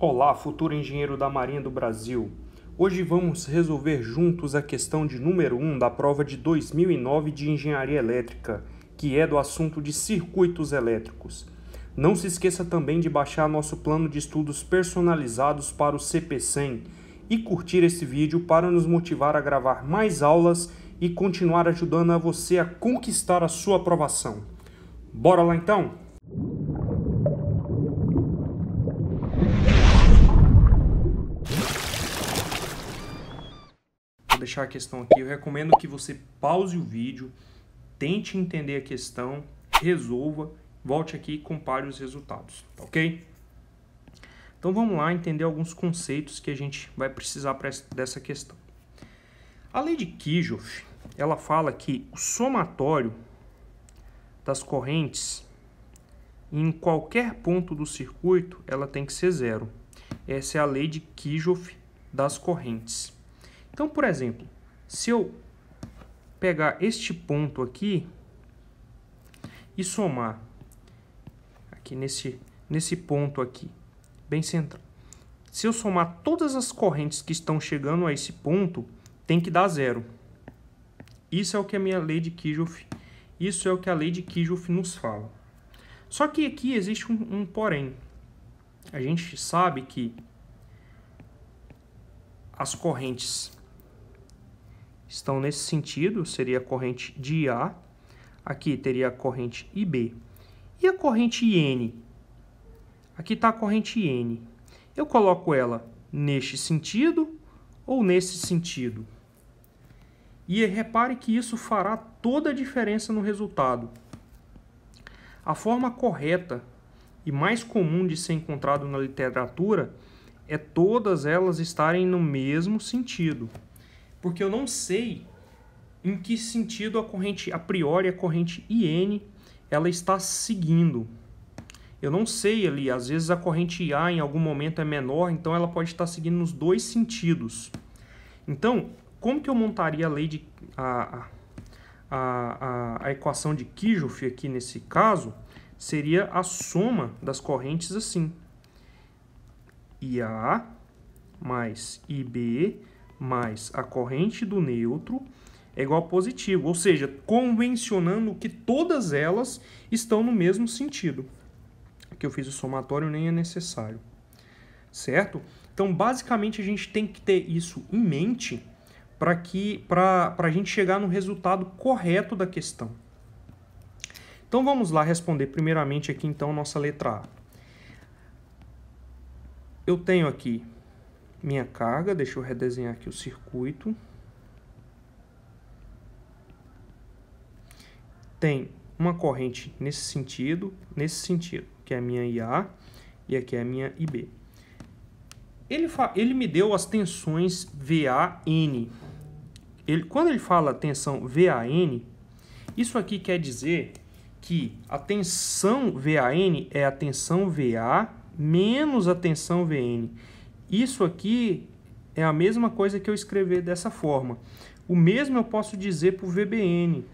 Olá, futuro engenheiro da Marinha do Brasil. Hoje vamos resolver juntos a questão de número 1 da prova de 2009 de Engenharia Elétrica, que é do assunto de circuitos elétricos. Não se esqueça também de baixar nosso plano de estudos personalizados para o CP100 e curtir esse vídeo para nos motivar a gravar mais aulas e continuar ajudando a você a conquistar a sua aprovação. Bora lá então? Vou deixar a questão aqui. Eu recomendo que você pause o vídeo, tente entender a questão, resolva, volte aqui e compare os resultados, tá ok? Então vamos lá entender alguns conceitos que a gente vai precisar dessa questão. A lei de Kirchhoff, ela fala que o somatório das correntes em qualquer ponto do circuito, ela tem que ser zero. Essa é a lei de Kirchhoff das correntes. Então, por exemplo, se eu pegar este ponto aqui e somar aqui nesse ponto aqui, bem central. Se eu somar todas as correntes que estão chegando a esse ponto, tem que dar zero. Isso é o que a minha lei de Kirchhoff, isso é o que a lei de Kirchhoff nos fala. Só que aqui existe um porém. A gente sabe que as correntes estão nesse sentido, seria a corrente de IA, aqui teria a corrente IB. E a corrente IN? Aqui está a corrente IN. Eu coloco ela neste sentido ou nesse sentido? E repare que isso fará toda a diferença no resultado. A forma correta e mais comum de ser encontrado na literatura é todas elas estarem no mesmo sentido. Porque eu não sei em que sentido a corrente, a priori, a corrente IN, ela está seguindo. Eu não sei ali, às vezes a corrente IA em algum momento é menor, então ela pode estar seguindo nos dois sentidos. Então, como que eu montaria a lei de a equação de Kirchhoff aqui nesse caso? Seria a soma das correntes assim. IA mais IB mais a corrente do neutro é igual a positivo. Ou seja, convencionando que todas elas estão no mesmo sentido. Aqui eu fiz o somatório, nem é necessário. Certo? Então, basicamente, a gente tem que ter isso em mente para a gente chegar no resultado correto da questão. Então, vamos lá responder primeiramente aqui, então, nossa letra A. Eu tenho aqui minha carga, deixa eu redesenhar aqui o circuito. Tem uma corrente nesse sentido, que é a minha IA, e aqui é a minha IB. Ele me deu as tensões VAN. Quando ele fala tensão VAN, isso aqui quer dizer que a tensão VAN é a tensão VA menos a tensão VN. Isso aqui é a mesma coisa que eu escrever dessa forma. O mesmo eu posso dizer para o VBN,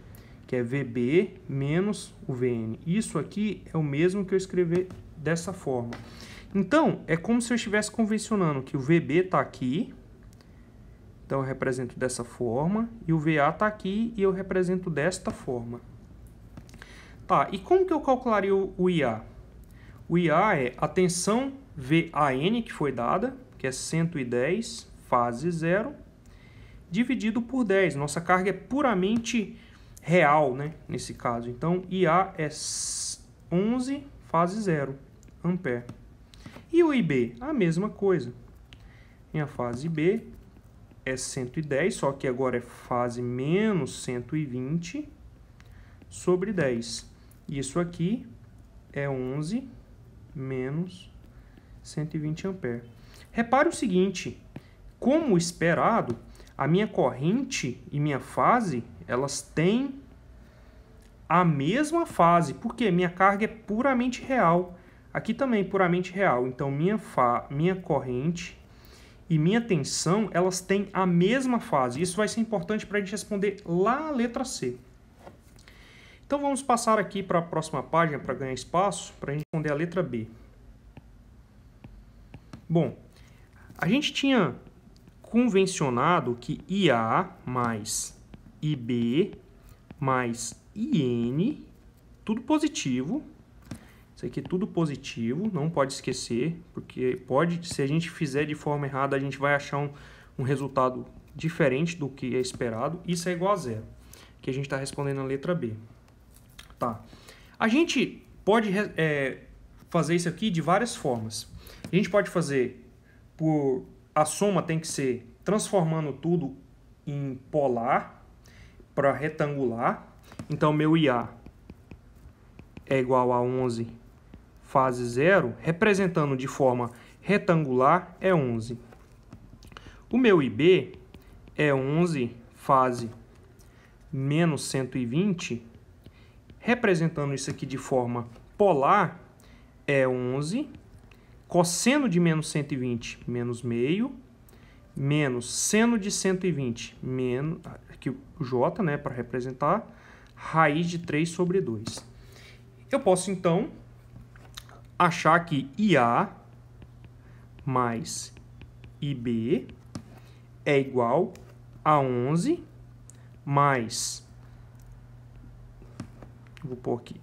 que é VB menos o VN. Isso aqui é o mesmo que eu escrever dessa forma. Então, é como se eu estivesse convencionando que o VB está aqui, então eu represento dessa forma, e o VA está aqui e eu represento desta forma. Tá, e como que eu calcularia o IA? O IA é a tensão VAN que foi dada, que é 110, fase 0, dividido por 10. Nossa carga é puramente real, né, nesse caso. Então, IA é 11, fase 0, ampere. E o IB? A mesma coisa. Minha fase B é 110, só que agora é fase menos 120 sobre 10. Isso aqui é 11 menos 120 ampere. Repare o seguinte, como esperado, a minha corrente e minha fase, elas têm a mesma fase, porque minha carga é puramente real. Aqui também puramente real, então minha corrente e minha tensão, elas têm a mesma fase. Isso vai ser importante para a gente responder lá a letra C. Então vamos passar aqui para a próxima página para ganhar espaço, para a gente responder a letra B. Bom, a gente tinha convencionado que IA mais IB mais IN, tudo positivo. Isso aqui é tudo positivo, não pode esquecer, porque se a gente fizer de forma errada, a gente vai achar um resultado diferente do que é esperado. Isso é igual a zero, que a gente está respondendo a letra B. Tá. A gente pode fazer isso aqui de várias formas. A gente pode fazer a soma tem que ser transformando tudo em polar para retangular. Então, meu IA é igual a 11 fase 0, representando de forma retangular é 11. O meu IB é 11 fase menos 120, representando isso aqui de forma polar é 11, cosseno de menos 120, menos meio, menos seno de 120, menos, aqui o J, né, para representar, raiz de 3 sobre 2. Eu posso, então, achar que IA mais IB é igual a 11 mais, vou pôr aqui,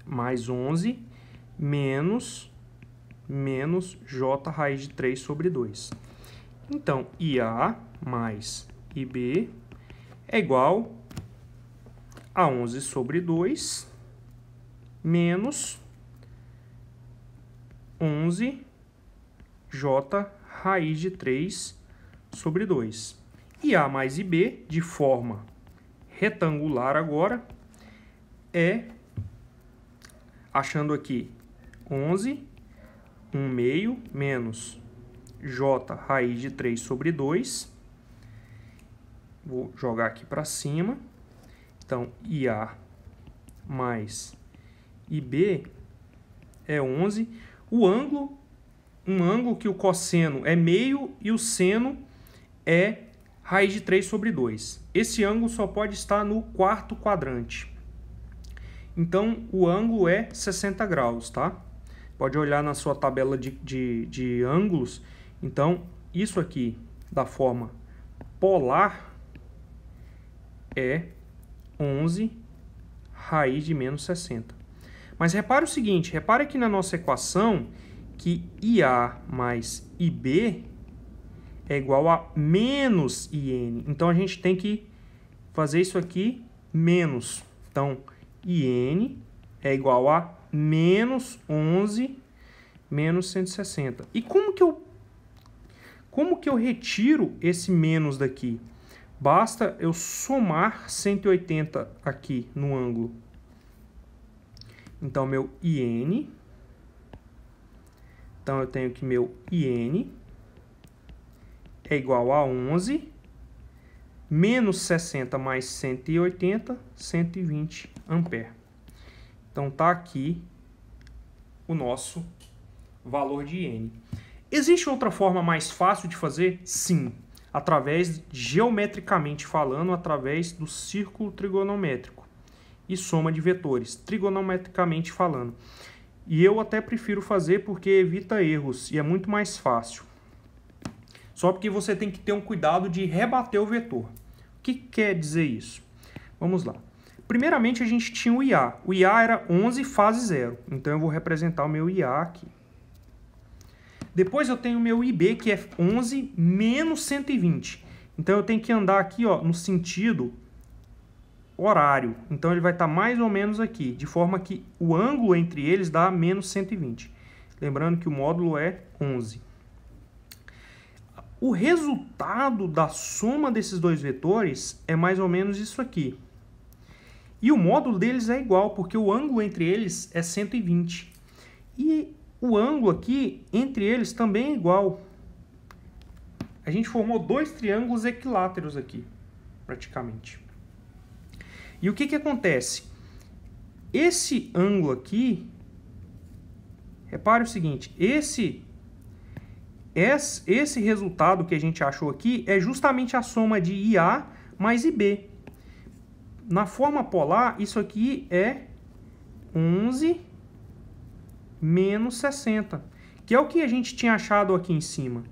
mais 11 menos J raiz de 3 sobre 2. Então, IA mais IB é igual a 11 sobre 2 menos 11 J raiz de 3 sobre 2. IA mais IB, de forma retangular agora, é, achando aqui, 11, 1 meio, menos J raiz de 3 sobre 2. Vou jogar aqui para cima. Então, IA mais IB é 11. Um ângulo que o cosseno é meio e o seno é raiz de 3 sobre 2. Esse ângulo só pode estar no quarto quadrante. Então, o ângulo é 60 graus, tá? Pode olhar na sua tabela de ângulos. Então, isso aqui, da forma polar, é 11 raiz de menos 60. Mas repare o seguinte, repare aqui na nossa equação que IA mais IB é igual a menos IN. Então, a gente tem que fazer isso aqui menos. Então, IN é igual a menos 11 menos 160. E como que eu retiro esse menos daqui? Basta eu somar 180 aqui no ângulo. Então, meu IN. Então, eu tenho que meu IN é igual a 11 menos 60 mais 180, 120 ampere. Então, tá aqui o nosso valor de IN. Existe outra forma mais fácil de fazer? Sim. Geometricamente falando, através do círculo trigonométrico e soma de vetores, trigonometricamente falando. E eu até prefiro fazer porque evita erros e é muito mais fácil. Só porque você tem que ter um cuidado de rebater o vetor. O que quer dizer isso? Vamos lá. Primeiramente, a gente tinha o IA. O IA era 11 fase 0. Então, eu vou representar o meu IA aqui. Depois eu tenho o meu IB, que é 11 menos 120. Então, eu tenho que andar aqui, ó, no sentido horário. Então, ele vai estar mais ou menos aqui, de forma que o ângulo entre eles dá menos 120. Lembrando que o módulo é 11. O resultado da soma desses dois vetores é mais ou menos isso aqui. E o módulo deles é igual, porque o ângulo entre eles é 120. E o ângulo aqui entre eles também é igual. A gente formou dois triângulos equiláteros aqui, praticamente. E o que acontece? Esse ângulo aqui, repare o seguinte, esse resultado que a gente achou aqui é justamente a soma de IA mais IB. na forma polar, isso aqui é 11 menos 60, que é o que a gente tinha achado aqui em cima.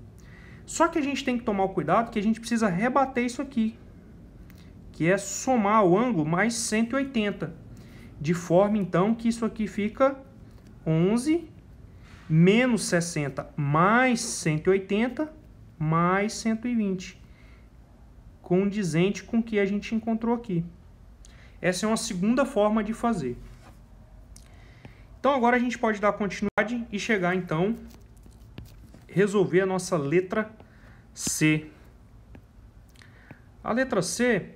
Só que a gente tem que tomar o cuidado que a gente precisa rebater isso aqui, que é somar o ângulo mais 180, de forma então que isso aqui fica 11 menos 60 mais 180 mais 120, condizente com o que a gente encontrou aqui. Essa é uma segunda forma de fazer. Então agora a gente pode dar continuidade e chegar então resolver a nossa letra C. A letra C,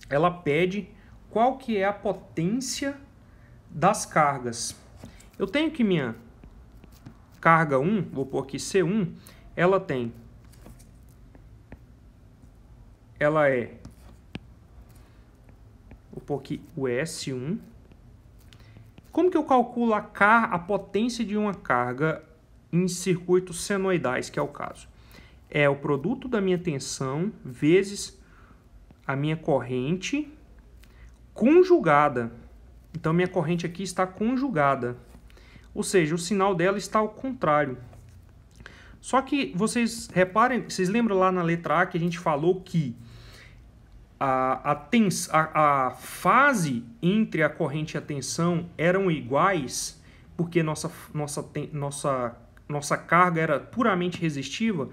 ela pede qual que é a potência das cargas. Eu tenho que minha carga 1, vou pôr aqui C1, ela é, vou pôr aqui o S1. Como que eu calculo a potência de uma carga em circuitos senoidais, que é o caso? É o produto da minha tensão vezes a minha corrente conjugada. Então, minha corrente aqui está conjugada. Ou seja, o sinal dela está ao contrário. Só que vocês reparem, vocês lembram lá na letra A que a gente falou que a fase entre a corrente e a tensão eram iguais, porque nossa carga era puramente resistiva,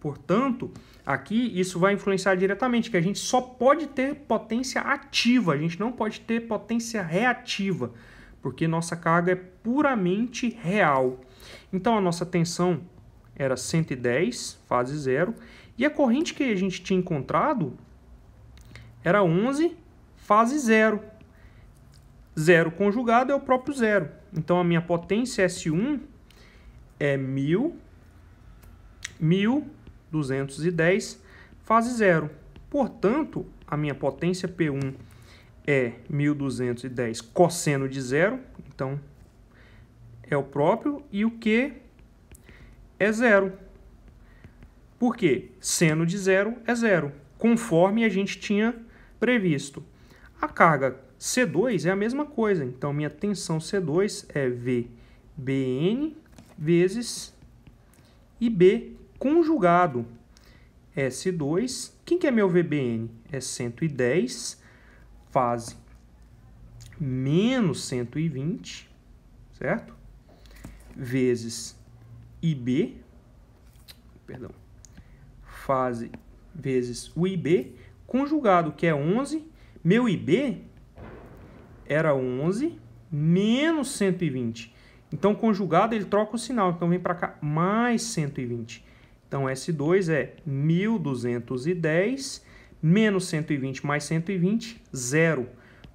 portanto, aqui isso vai influenciar diretamente, que a gente só pode ter potência ativa, a gente não pode ter potência reativa, porque nossa carga é puramente real. Então a nossa tensão era 110, fase 0, e a corrente que a gente tinha encontrado era 11, fase 0. 0 conjugado é o próprio 0. Então a minha potência S1 é 1.210, fase 0. Portanto, a minha potência P1 é 1.210 cosseno de 0, então é o próprio, e o Q é 0. Por quê? Seno de 0 é 0, conforme a gente tinha previsto. A carga C2 é a mesma coisa, então minha tensão C2 é VBN vezes IB conjugado S2. Quem que é meu VBN? É 110, fase menos 120, certo? Vezes IB, fase vezes o IB, conjugado, que é 11. Meu IB era 11 menos 120. Então, conjugado, ele troca o sinal. Então, vem para cá mais 120. Então, S2 é 1.210 menos 120 mais 120, 0.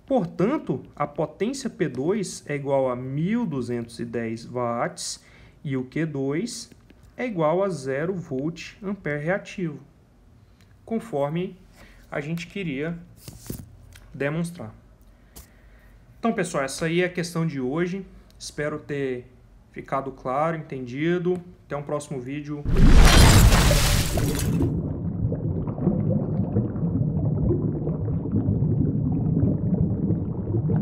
Portanto, a potência P2 é igual a 1.210 watts e o Q2 é igual a 0 volt ampere reativo, conforme a gente queria demonstrar. Então, pessoal, essa aí é a questão de hoje. Espero ter ficado claro, entendido. Até um próximo vídeo.